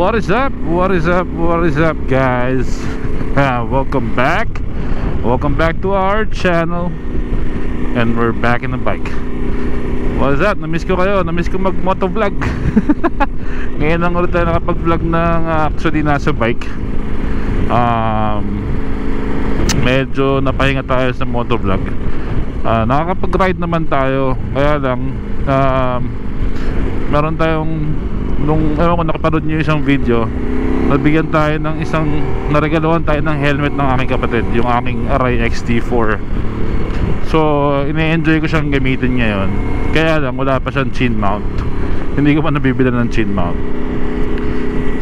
What is up? What is up? What is up, guys? Welcome back to our channel. And we're back in the bike. What is up? Namiss ko kayo. Namiss ko mag-motovlog. Ngayon lang ulit tayo nakapag-vlog ng actually nasa bike. Medyo napahinga tayo sa motovlog. Nakakapag-ride naman tayo. Kaya lang meron tayong nung ewan ko nakapanood nyo isang video, nabigyan tayo ng naregaluhan tayo ng helmet ng aking kapatid, yung aking Arai XT4. So ine-enjoy ko siyang gamitin ngayon. Kaya lang wala pa siyang chin mount. Hindi ko pa nabibili ng chin mount.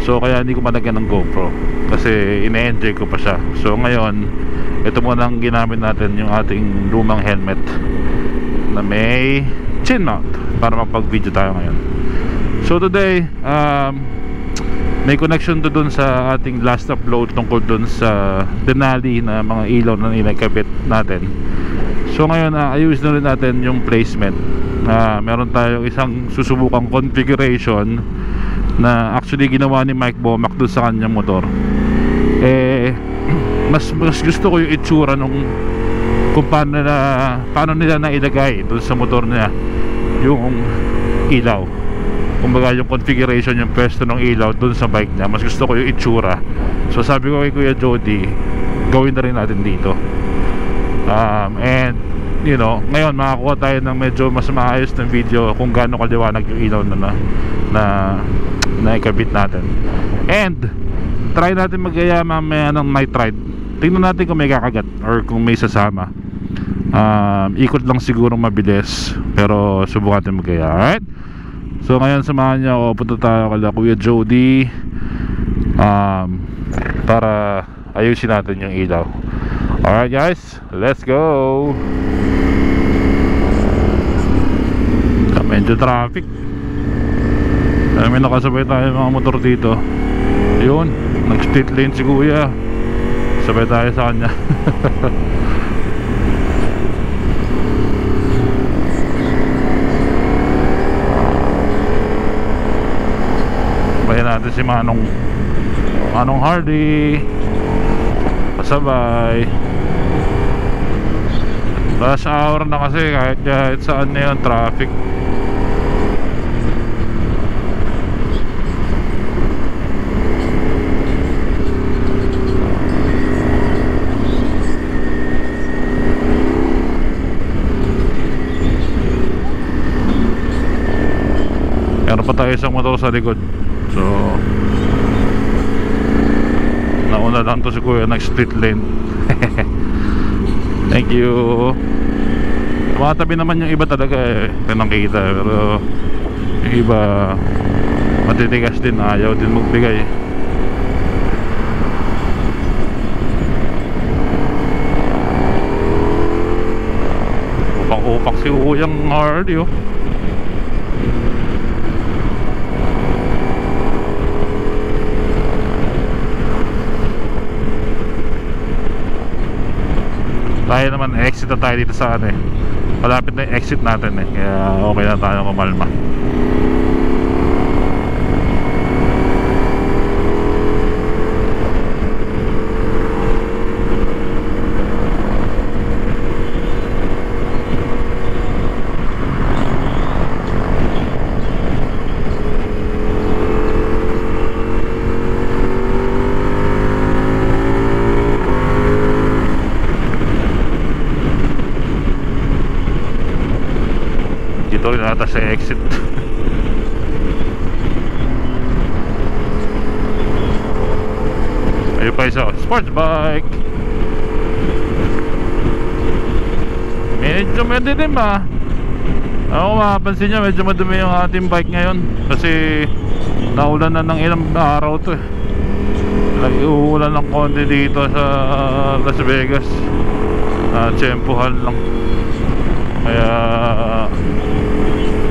So kaya hindi ko malagyan ng GoPro kasi ine-enjoy ko pa siya. So ngayon ito muna ang ginamit natin, yung ating lumang helmet na may chin mount para makapag-video tayo ngayon. So today, may connection to dun sa ating last upload tungkol dun sa Denali na mga ilaw na inakabit natin. So ngayon, ayusin na rin natin yung placement. Meron tayong isang susubukang configuration na actually ginawa ni Mike Bomac dun sa kanyang motor. Mas gusto ko yung itsura nung kung paano nila nailagay dun sa motor niya yung ilaw. Kumbaga yung configuration, yung pwesto ng ilaw dun sa bike niya, mas gusto ko yung itsura. So sabi ko kay Kuya Jody, gawin na rin natin dito. And you know, ngayon makakuha tayo ng medyo mas maayos ng video kung gaano kaliwanag yung ilaw na ikabit natin. And try natin magaya mamaya ng night ride. Tingnan natin kung may kakagat or kung may sasama. Ikot lang siguro mabilis, pero subukan natin magaya. Alright? So ngayon samahan niyo ako, punta tayo kala Kuya Jody para ayusin natin yung ilaw. Alright guys, let's go. Medyo traffic. May nakasabay tayo mga motor dito. Yun, nag-street lane si Kuya. Sabay tayo sa kanya. Bayan natin si Manong Hardy. Pasabay. Rush hour na kasi kahit saan na yun, traffic. Meron pa tayo isang motor sa likod. So nauna lang to si Kuya, nag-street lane. Thank you. Tumatabi naman yung iba talaga nakikita. Pero yung iba matitigas din, ayaw din magbigay. Upak-upak si Kuyang Hardy oh. Tayo naman, exit na tayo dito sa malapit na yung exit natin kaya okay na tayo kumalma. Dito rin ata sa exit. Ayun pa isa, sports bike. Medyo madilim ako mapapansin nyo, medyo madumi yung ating bike ngayon kasi naulan na ng ilang araw to Nag-uulan ng konti dito sa Las Vegas. Tsempuhan lang. Kaya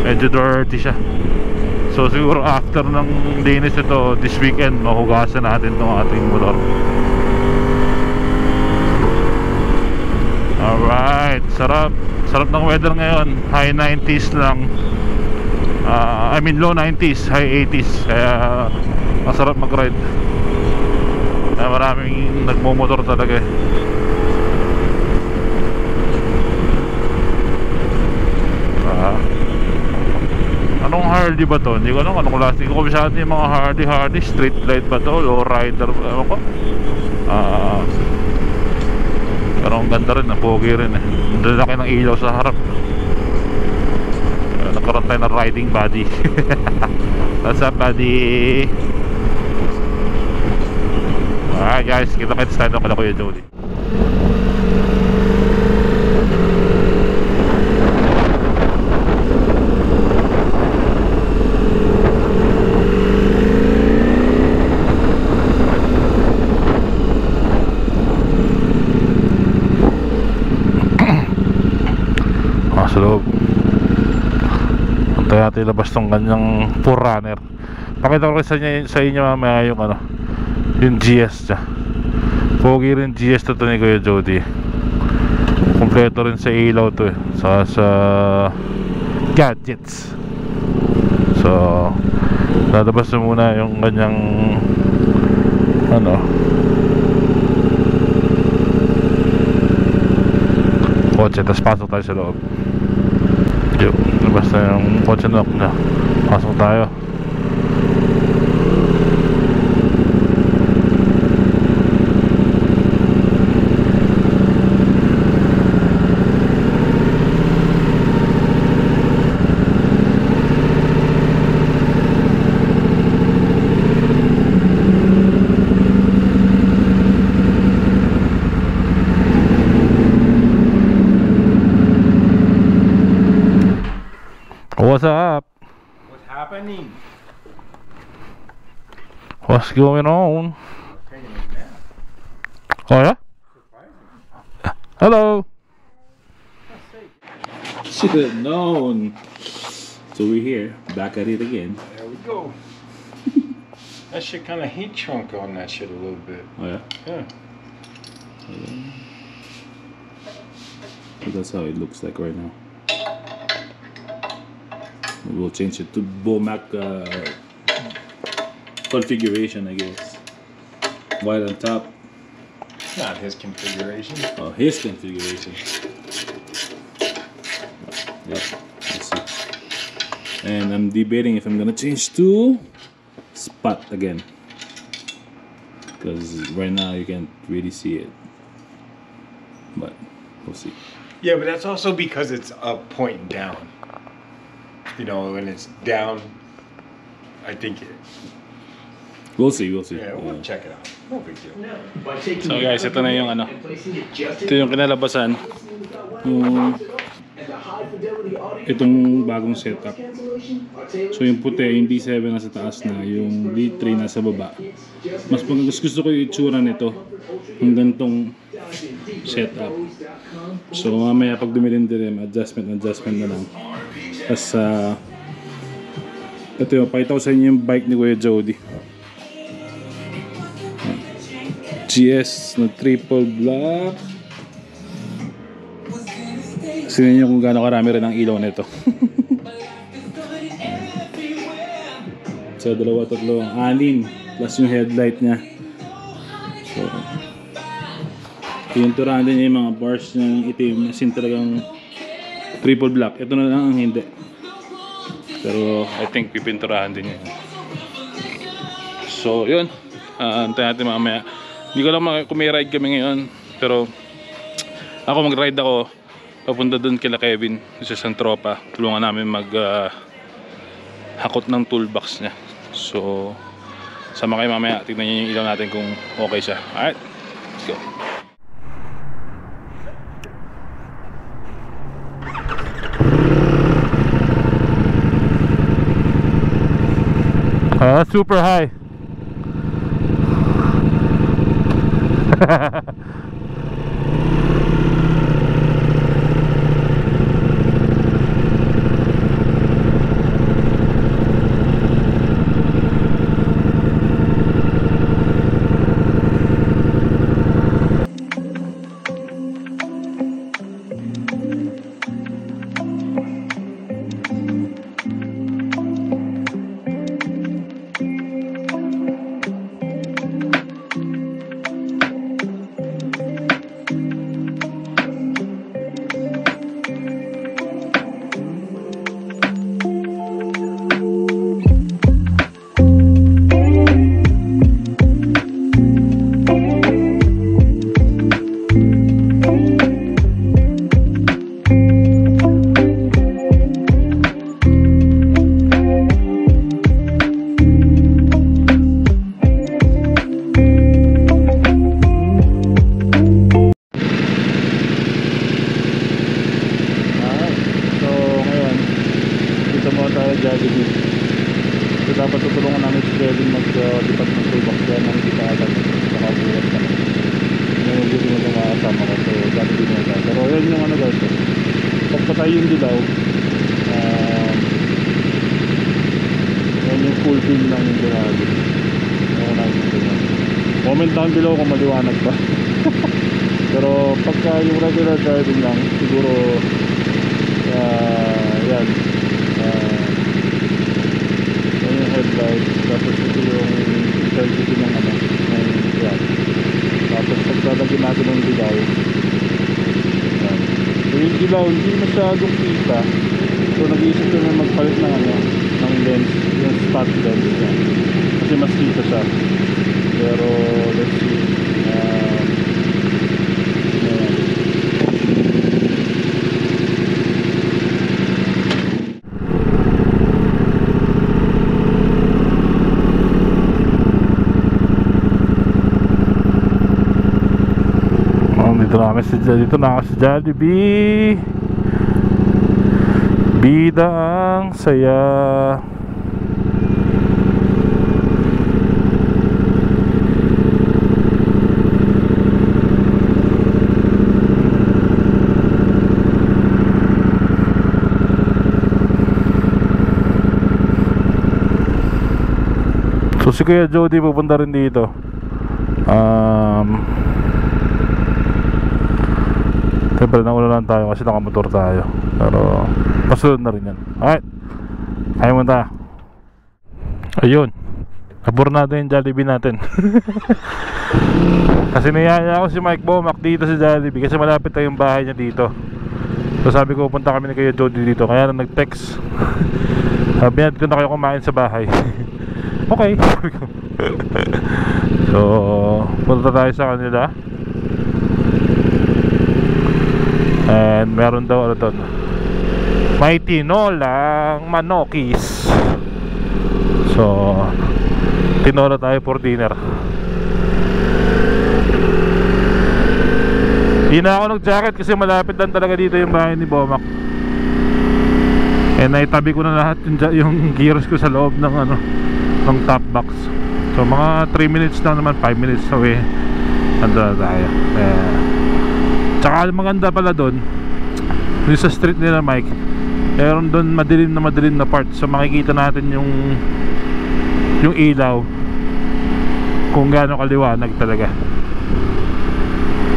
medyo dirty siya. So siguro after ng linis ito this weekend, mahugasan natin itong ating motor. Alright, sarap ng weather ngayon. High 90s lang. I mean low 90s, high 80s. Kaya masarap mag-ride. Kaya maraming nagmumotor talaga eh. Anong Harley ba to? Hindi ko alam anong klase. Hindi ko masyado yung mga Harley street light ba to? Low rider ano ko? Pero ang ganda rin, pogi rin eh. Ang lalaki ng ilaw sa harap. Nagkaroon tayo ng riding body. What's up buddy? Alright guys, kita-kits tayo ng Kuya Jody. Sa loob antay natin labas tong kanyang 4Runner. Pakita ko sa inyo mamaya yung ano, yung GS nya. Pogi rin GS to ni Kuya Jody. Kompleto rin sa ilaw to eh, sa gadgets. So lalabas na muna yung kanyang ano, kotse, tapos pasok tayo sa loob. Yung labas na yung kotse na, pasok tayo. What's up? What's happening? What's going on? Oh yeah? Hello. Should have known. So we're here, back at it again. There we go. That shit kind of heat shrunk on that shit a little bit. Oh yeah? Yeah. So that's how it looks like right now. We'll change it to Bomac configuration, I guess. White on top. Not his configuration. Oh, his configuration. Yep, let's see. And I'm debating if I'm gonna change to spot again, because right now you can't really see it, but we'll see. Yeah, but that's also because it's up, pointing down. You know, when it's down, I think it. We'll see, we'll see. Yeah, we'll check it out. No big deal. So guys, ito na yung ano. Ito yung kinalabasan. Itong bagong setup. So yung puti, yung D7 nasa taas na, yung D3 nasa baba. Mas gusto ko yung itsura nito. Yung ganitong setup. So mamaya pag dumilim-dilim, adjustment na lang. Tapos ito yung, pakita ko sa inyo yung bike ni Kuya Jody. GS na triple black. Sinin nyo kung gaano karami rin ang ilaw nito. So dalawa, tatlo, anim plus yung headlight nya. So yung turahan din yung mga bars ng itim, as in talagang triple black. Ito na lang ang hindi, pero I think pipinturahan din yun. So yun, antayin natin mamaya. Hindi ko alam kung may ride kami ngayon, pero ako mag-ride ako papunta doon kila Kevin, isa isang tropa. Tulungan namin mag hakot ng toolbox niya. So sama kayo mamaya, tignan nyo yung ilaw natin kung okay siya. Alright, let's go. Super high. mag-lipat ng toolbox kaya nang hindi pa agad nakabuhat ka. Ngayon buti mo lang makasama ko, so dati din mo. Pero yan yung ano guys, pagpatay yung dilaw, yan yung full fill ng Denali. Comment down below kung maliwanag ba. Pero pagka yung regular driving lang, siguro yan yung headlight, tapos ito yung intensity ng ano, ng yan. Tapos paglalagyan natin ng dilaw, yan. So yung dilaw hindi masyadong kita, so nag-iisip ko na magpalit ng ano, ng lens, yung spot lens yan, kasi mas kita siya. Pero let's see, dito na ako sa Jollibee. Bida ang saya. So si Kuya Jody pupunta rin dito. Siyempre nauna lang tayo kasi nakamotor tayo. Pero pasunod na rin yan. Alright, ayaw mo tayo. Ayun, naburnado yung Jollibee natin. Kasi niyaya ako si Mike Bomac dito sa Jollibee kasi malapit tayong bahay niya dito. So sabi ko punta kami ni Kuya Jody dito, kaya na nag-text. Sabi niya dito na kayo kumain sa bahay. Okay. So punta tayo sa kanila. And meron daw ano doon, may tinolang manokis. So tinola tayo for dinner. Hindi na ako nag-jacket kasi malapit lang talaga dito yung bahay ni Bomac. And naitabi ko na lahat yung gears ko sa loob ng ano, ng top box. So mga 3 minutes lang naman, 5 minutes away, nandun na tayo. Tsaka maganda pala doon, yung sa street nila Mike, meron doon madilim na part. So makikita natin yung ilaw, kung gaano kaliwanag talaga.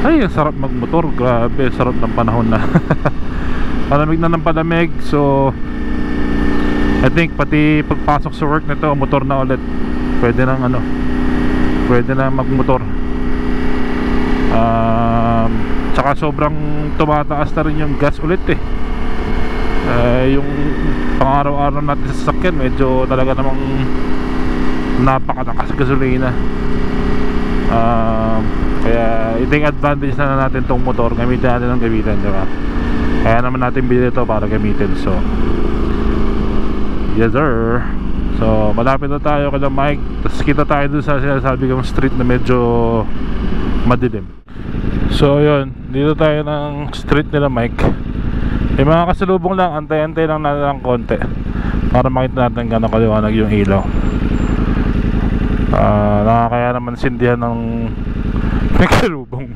Ay, ang sarap magmotor. Grabe, sarap ng panahon na. Palamig na ng palamig. So I think pati pagpasok sa work nito, motor na ulit. Pwede nang ano, pwede na magmotor. Tsaka sobrang tumataas na rin yung gas ulit eh. Yung pang-araw-araw natin sa sasakyan, medyo talaga namang napakatakas gasolina. Kaya i-take advantage na natin tong motor, gamitin natin ng gamitin, diba? Kaya naman natin bilhin ito para gamitin. So yes sir. So malapit na tayo kay Mike. Tapos kita tayo dun sa sinasabi kong street na medyo madilim. So yun, dito tayo ng street nila Mike. Yung mga kasalubong lang, antay-antay lang natin ng konti para makita natin gano'ng kaliwanag yung ilaw. Nakakaya naman sindihan ng may kasalubong.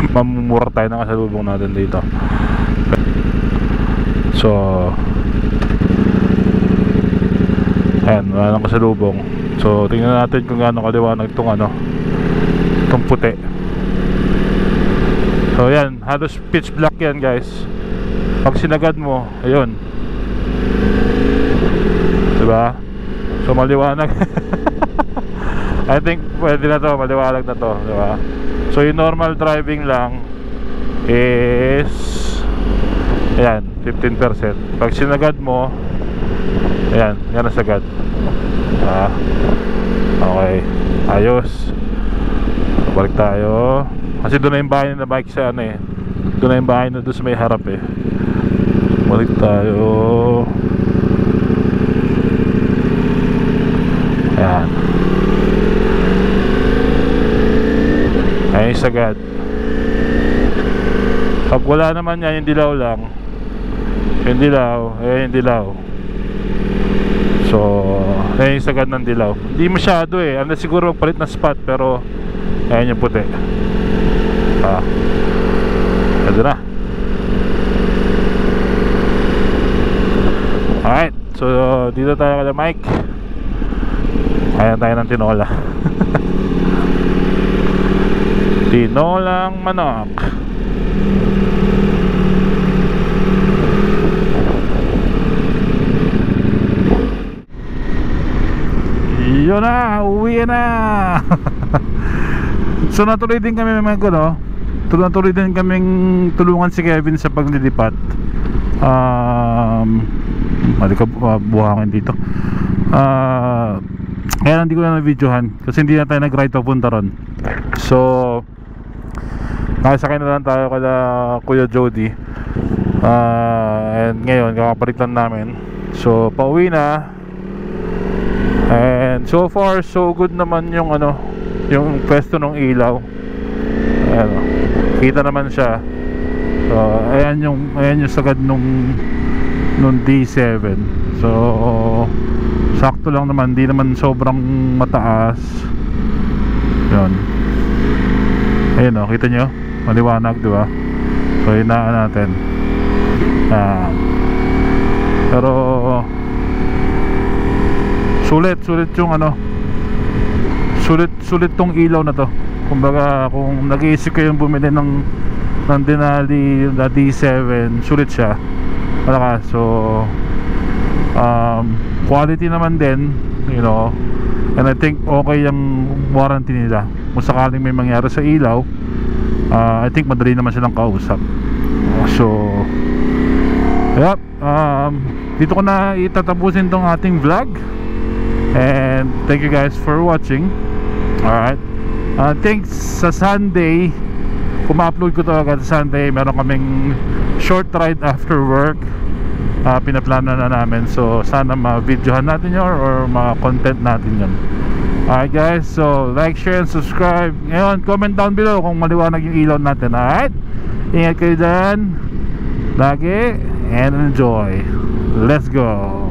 Mamumura tayo ng kasalubong natin dito. So ayan, wala nang kasalubong. So tingnan natin kung gano'ng kaliwanag itong ano, itong puti. So yan, halos pitch black yan guys. Pag sinagad mo, ayun, diba? So maliwanag. I think pwede na to, maliwanag na to, diba? So yung normal driving lang is ayan, 15%. Pag sinagad mo, ayan, yan ang sagad. Okay, ayos. Balik tayo. Kasi doon na yung bahay na bike sa ano eh. Doon na yung bahay na doon sa may harap eh. Balik tayo. Ayan. Ayan yung sagad. Pag wala naman yan, yung dilaw lang. Yung dilaw, ayan yung dilaw. So Ayan yung sagad ng dilaw. Hindi masyado eh, ano siguro magpalit na spot, pero ayan yung puti. Ganda na. Alright, so dito tayo kala Mike. Ayan tayo ng tinola. Tinolang manok. Yun na, uwi na. So natuloy din kami natuloy din kaming tulungan si Kevin sa paglilipat. Buhangin dito. Kaya hindi ko na na-videohan kasi hindi na tayo nag-ride papunta ron. So nakasakay na lang tayo kala Kuya Jody. And ngayon kakapalit lang namin. So pauwi na. And so far so good naman yung yung pwesto ng ilaw. Ayan, kita naman siya. So ayan yung sagad nung D7. So sakto lang naman, di naman sobrang mataas. Yun. Ayun kita nyo, maliwanag, di ba? So hinaan natin. Pero sulit yung sulit tong ilaw na to. Kumbaga kung nag-iisip kayong bumili ng Denali na D7, sulit siya, malakas. So quality naman din, and I think okay yung warranty nila. Kung sakaling may mangyari sa ilaw, I think madali naman silang kausap. So yep, dito ko na itatapusin tong ating vlog. And thank you guys for watching. Alright, thanks sa Sunday. Kung ma-upload ko to agad sa Sunday, meron kaming short ride after work. Pinaplano na namin. So sana ma-videohan natin yun or ma-content natin yun. Alright guys, so like, share, and subscribe. Ngayon, comment down below kung maliwanag yung ilaw natin. Alright, ingat kayo dyan lagi and enjoy. Let's go.